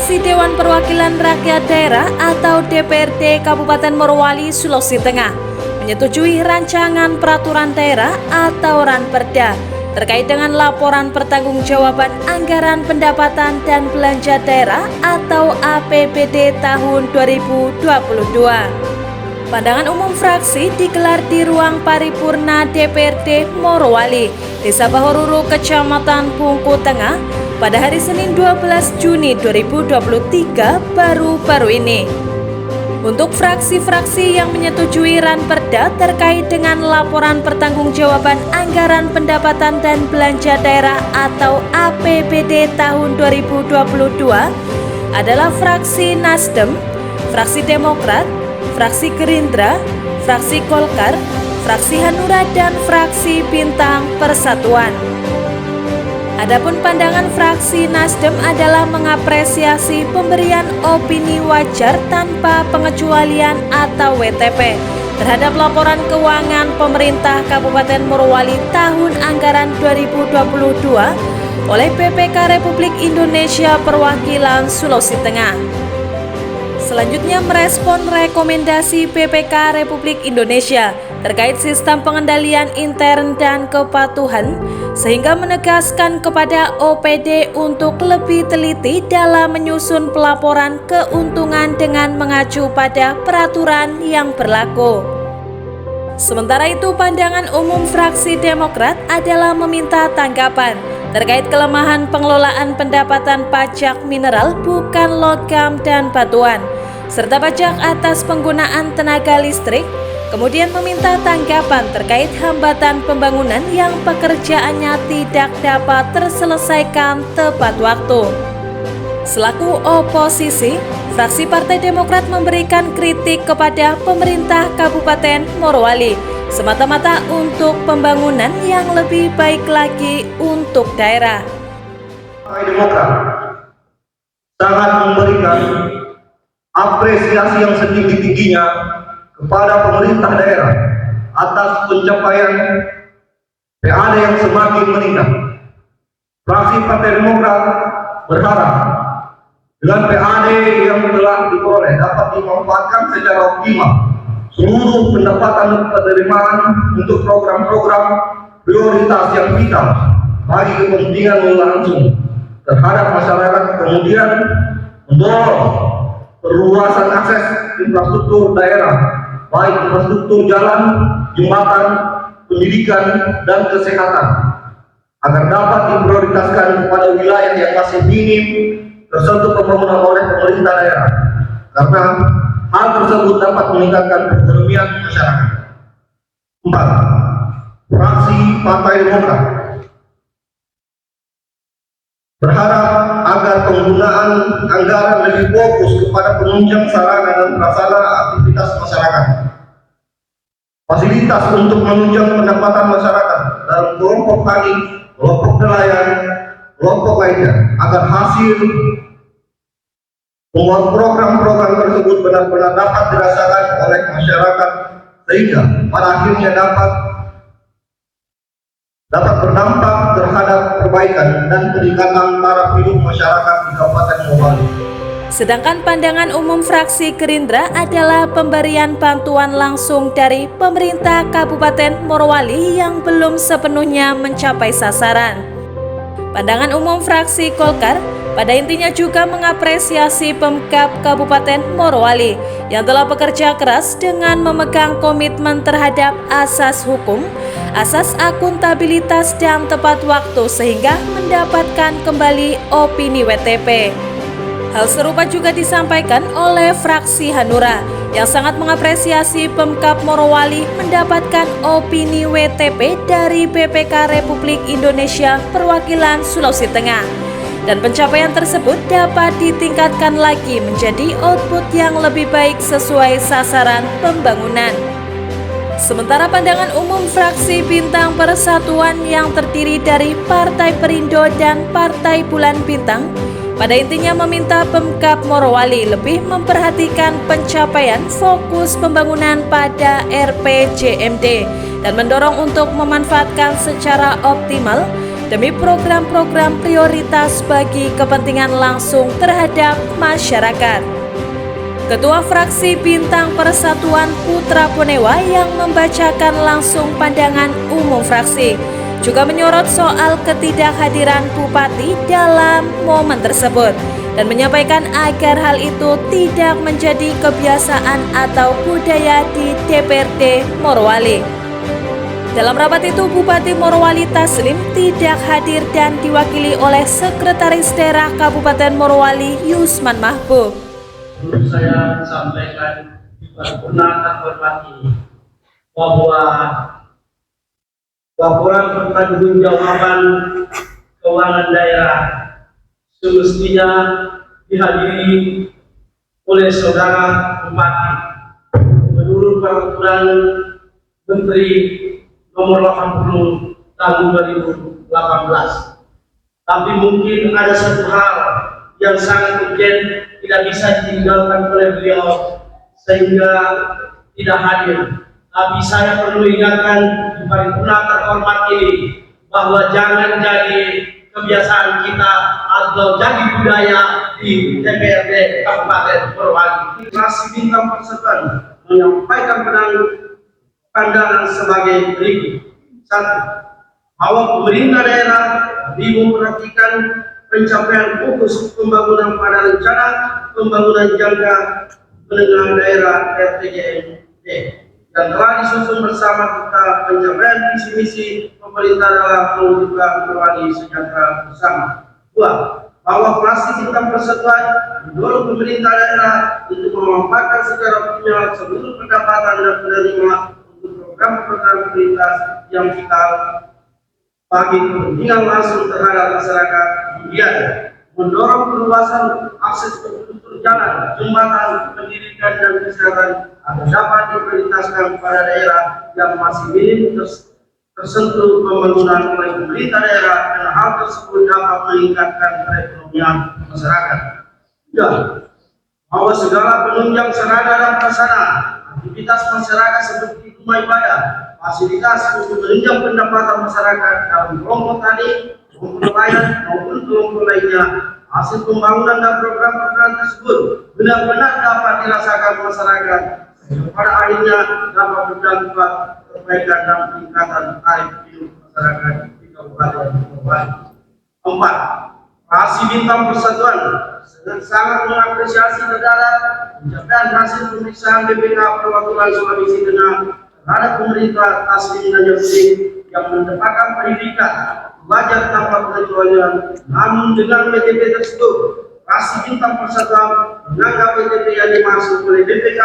fraksi Dewan Perwakilan Rakyat Daerah atau DPRD Kabupaten Morowali, Sulawesi Tengah menyetujui rancangan peraturan daerah atau Ranperda terkait dengan laporan pertanggungjawaban anggaran pendapatan dan belanja daerah atau APBD tahun 2022. Pandangan umum fraksi digelar di ruang paripurna DPRD Morowali, Desa Bahoruru, Kecamatan Bungku Tengah pada hari Senin 12 Juni 2023 baru-baru ini. Untuk fraksi-fraksi yang menyetujui Ranperda terkait dengan laporan pertanggungjawaban anggaran pendapatan dan belanja daerah atau APBD tahun 2022 adalah fraksi Nasdem, fraksi Demokrat, fraksi Gerindra, fraksi Golkar, fraksi Hanura, dan fraksi Bintang Persatuan. Adapun pandangan fraksi Nasdem adalah mengapresiasi pemberian opini wajar tanpa pengecualian atau WTP terhadap laporan keuangan pemerintah Kabupaten Morowali tahun anggaran 2022 oleh PPK Republik Indonesia Perwakilan Sulawesi Tengah. Selanjutnya merespon rekomendasi PPK Republik Indonesia terkait sistem pengendalian intern dan kepatuhan, sehingga menegaskan kepada OPD untuk lebih teliti dalam menyusun pelaporan keuntungan dengan mengacu pada peraturan yang berlaku. Sementara itu, pandangan umum fraksi Demokrat adalah meminta tanggapan terkait kelemahan pengelolaan pendapatan pajak mineral bukan logam dan batuan, serta pajak atas penggunaan tenaga listrik. Kemudian meminta tanggapan terkait hambatan pembangunan yang pekerjaannya tidak dapat terselesaikan tepat waktu. Selaku oposisi, fraksi Partai Demokrat memberikan kritik kepada pemerintah Kabupaten Morowali semata-mata untuk pembangunan yang lebih baik lagi untuk daerah. Partai Demokrat sangat memberikan apresiasi yang setinggi-tingginya kepada pemerintah daerah atas pencapaian PAD yang semakin meningkat. Fraksi Partai Demokrat berharap dengan PAD yang telah diperoleh dapat dimanfaatkan secara optimal seluruh pendapatan penerimaan untuk program-program prioritas yang vital bagi kepentingan langsung terhadap masyarakat, kemudian mendorong perluasan akses infrastruktur daerah, baik infrastruktur jalan, jembatan, pendidikan, dan kesehatan, agar dapat diprioritaskan kepada wilayah yang masih minim tersentuh pembangunan oleh pemerintah daerah, karena hal tersebut dapat meningkatkan perekonomian masyarakat. 4. Fraksi Partai Demokrat berharap agar penggunaan anggaran lebih fokus kepada penunjang sarana dan prasarana aktivitas masyarakat, fasilitas untuk menunjang pendapatan masyarakat dalam kelompok tani, kelompok nelayan, kelompok lainnya, agar hasil program-program tersebut benar-benar dapat dirasakan oleh masyarakat, sehingga pada akhirnya dapat berdampak terhadap perbaikan dan peningkatan taraf hidup masyarakat di Kabupaten Morowali. Sedangkan pandangan umum fraksi Gerindra adalah pemberian bantuan langsung dari pemerintah Kabupaten Morowali yang belum sepenuhnya mencapai sasaran. Pandangan umum fraksi Golkar pada intinya juga mengapresiasi Pemkab Kabupaten Morowali yang telah bekerja keras dengan memegang komitmen terhadap asas hukum, asas akuntabilitas, dan tepat waktu sehingga mendapatkan kembali opini WTP. Hal serupa juga disampaikan oleh fraksi Hanura yang sangat mengapresiasi Pemkab Morowali mendapatkan opini WTP dari PPK Republik Indonesia Perwakilan Sulawesi Tengah. Dan pencapaian tersebut dapat ditingkatkan lagi menjadi output yang lebih baik sesuai sasaran pembangunan. Sementara pandangan umum fraksi Bintang Persatuan yang terdiri dari Partai Perindo dan Partai Bulan Bintang pada intinya meminta Pemkab Morowali lebih memperhatikan pencapaian fokus pembangunan pada RPJMD dan mendorong untuk memanfaatkan secara optimal demi program-program prioritas bagi kepentingan langsung terhadap masyarakat. Ketua Fraksi Bintang Persatuan Putra Ponewa yang membacakan langsung pandangan umum fraksi juga menyorot soal ketidakhadiran Bupati dalam momen tersebut dan menyampaikan agar hal itu tidak menjadi kebiasaan atau budaya di DPRD Morowali. Dalam rapat itu, Bupati Morowali Taslim tidak hadir dan diwakili oleh Sekretaris Daerah Kabupaten Morowali Yusman Mahbub. Perlu saya sampaikan paripurna terhormati bahwa laporan pertanggungjawaban keuangan daerah semestinya dihadiri oleh saudara Bupati menurut peraturan Menteri nomor 80 tahun 2018. Tapi mungkin ada satu hal yang sangat urgent tidak bisa ditinggalkan oleh beliau sehingga tidak hadir. Tapi saya perlu ingatkan di paripurna terhormat ini bahwa jangan jadi kebiasaan kita atau jadi budaya di DPRD Kabupaten Morowali. Fraksi Bintang Persatuan menyampaikan pandangan sebagai berikut. 1. Bahwa pemerintah daerah memperhatikan pencapaian fokus pembangunan pada rencana pembangunan jangka menengah daerah RPJMD dan telah disusun bersama serta pencapaian visi misi pemerintah dalam mewujudkan Morowali sejahtera bersama. 2. Bahwa Fraksi Bintang Persatuan mendorong pemerintah daerah untuk memanfaatkan secara optimal seluruh pendapatan dan penerima untuk program-program prioritas yang vital bagi kepentingan langsung terhadap masyarakat. Kemudian mendorong perluasan akses infrastruktur jalan, jembatan, pendidikan dan kesehatan agar dapat diprioritaskan pada daerah yang masih minim tersentuh pembangunan oleh pemerintah daerah dan hal tersebut dapat meningkatkan perekonomian masyarakat. 3. Bahwa segala penunjang sarana dan prasarana aktivitas masyarakat seperti rumah ibadah, fasilitas untuk menunjang pendapatan masyarakat dalam kelompok tani, kelompok nelayan maupun kelompok lainnya, hasil pembangunan dan program-program tersebut benar-benar dapat dirasakan masyarakat sehingga pada akhirnya dapat berdampak perbaikan dan peningkatan taraf hidup masyarakat di Kabupaten Morowali. 4. Fraksi Bintang Persatuan sangat mengapresiasi terhadap pencapaian hasil pemeriksaan BPK Perwakilan Sulawesi Tengah terhadap pemerintah Taslim Najamudin yang menetapkan pendidikan belajar tanpa pengecualian. Namun dengan PTP tersebut, Fraksi Bintang Persatuan menganggap PTP yang dimaksud oleh BPK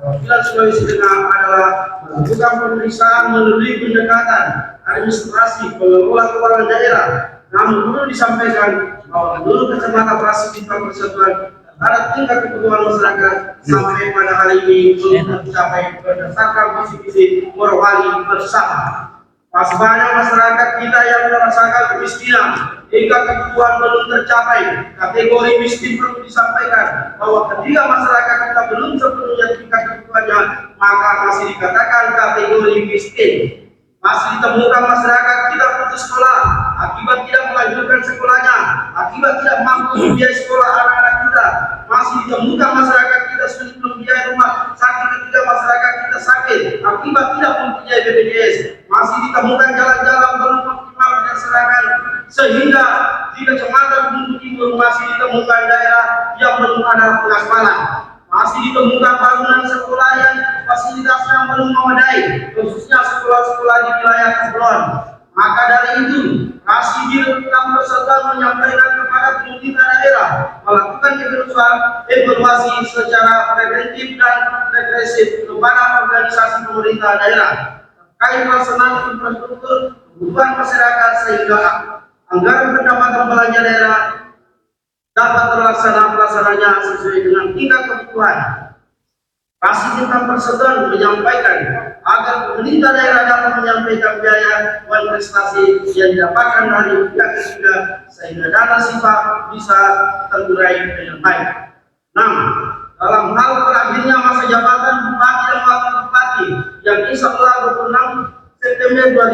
Perwakilan Sulawesi Tengah adalah melakukan pemeriksaan melalui pendekatan administrasi pengelola keuangan daerah. Namun perlu disampaikan bahwa menurut kacamata Fraksi Bintang Persatuan terhadap tingkat kebutuhan masyarakat sampai pada hari ini belum tercapai berdasarkan visi-visi Morowali bersama. Masih banyak masyarakat kita yang merasakan kemiskinan hingga kebutuhan belum tercapai. Kategori miskin perlu disampaikan bahwa ketika masyarakat kita belum sepenuhnya tingkat kebutuhannya, maka masih dikatakan kategori miskin. Masih ditemukan masyarakat kita putus sekolah akibat tidak melanjutkan sekolahnya, akibat tidak mampu membiayai sekolah anak-anak kita. Masih ditemukan masyarakat kita sulit membiayai rumah sakit ketika masyarakat kita sakit akibat tidak mempunyai BPJS. Masih ditemukan jalan-jalan belum optimal dilaksanakan sehingga di Kecamatan Gunung Timur masih ditemukan daerah yang belum ada pengaspalan. Masih ditemukan bangunan sekolah yang fasilitasnya belum memadai, khususnya sekolah-sekolah di wilayah Kepulauan. Maka dari itu, Fraksi Bintang Persatuan menyampaikan kepada pemerintah daerah melakukan evaluasi secara preventif dan regresif kepada organisasi pemerintah daerah terkait pelaksanaan infrastruktur kebutuhan masyarakat sehingga anggaran pendapatan belanja daerah dapat terlaksana sesuai dengan tingkat kebutuhan. Fraksi Bintang Persatuan menyampaikan agar pemerintah daerah dapat menyampaikan biaya dan prestasi yang didapatkan dari pihak ketiga sehingga dana sifat bisa terurai dengan baik. 6. Dalam hal berakhirnya masa jabatan Bupati dan Wakil Bupati yang insya Allah 26 September September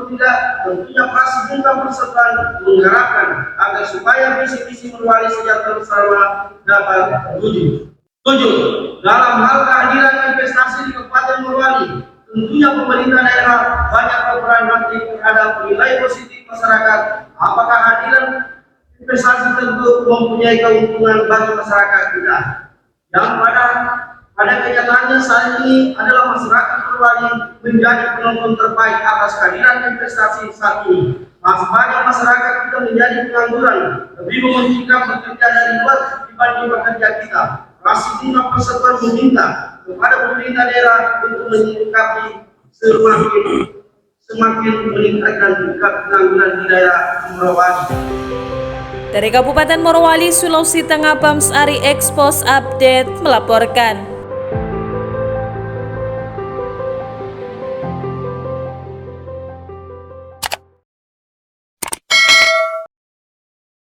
2023 tentunya Praksi Bintang Persatuan mengharapkan agar supaya visi-visi Morowali sejahtera bersama dapat terwujud. 7. Dalam hal kehadiran investasi di Kabupaten Morowali, tentunya pemerintah daerah banyak berperan aktif terhadap nilai positif masyarakat. Apakah hadiran investasi tersebut mempunyai keuntungan bagi masyarakat kita? Yang pada kenyataannya saat ini adalah masyarakat Morowali menjadi penonton terbaik atas kehadiran investasi saat ini. Masih banyak masyarakat kita menjadi pengangguran, lebih mementingkan bekerja dari luar dibanding bekerja kita. Praksi Bintang Persatuan meminta kepada pemerintah daerah untuk menyikapi semakin meningkatkan tingkat pengangguran di daerah Morowali. Dari Kabupaten Morowali, Sulawesi Tengah, Bams Ari Expos Update melaporkan.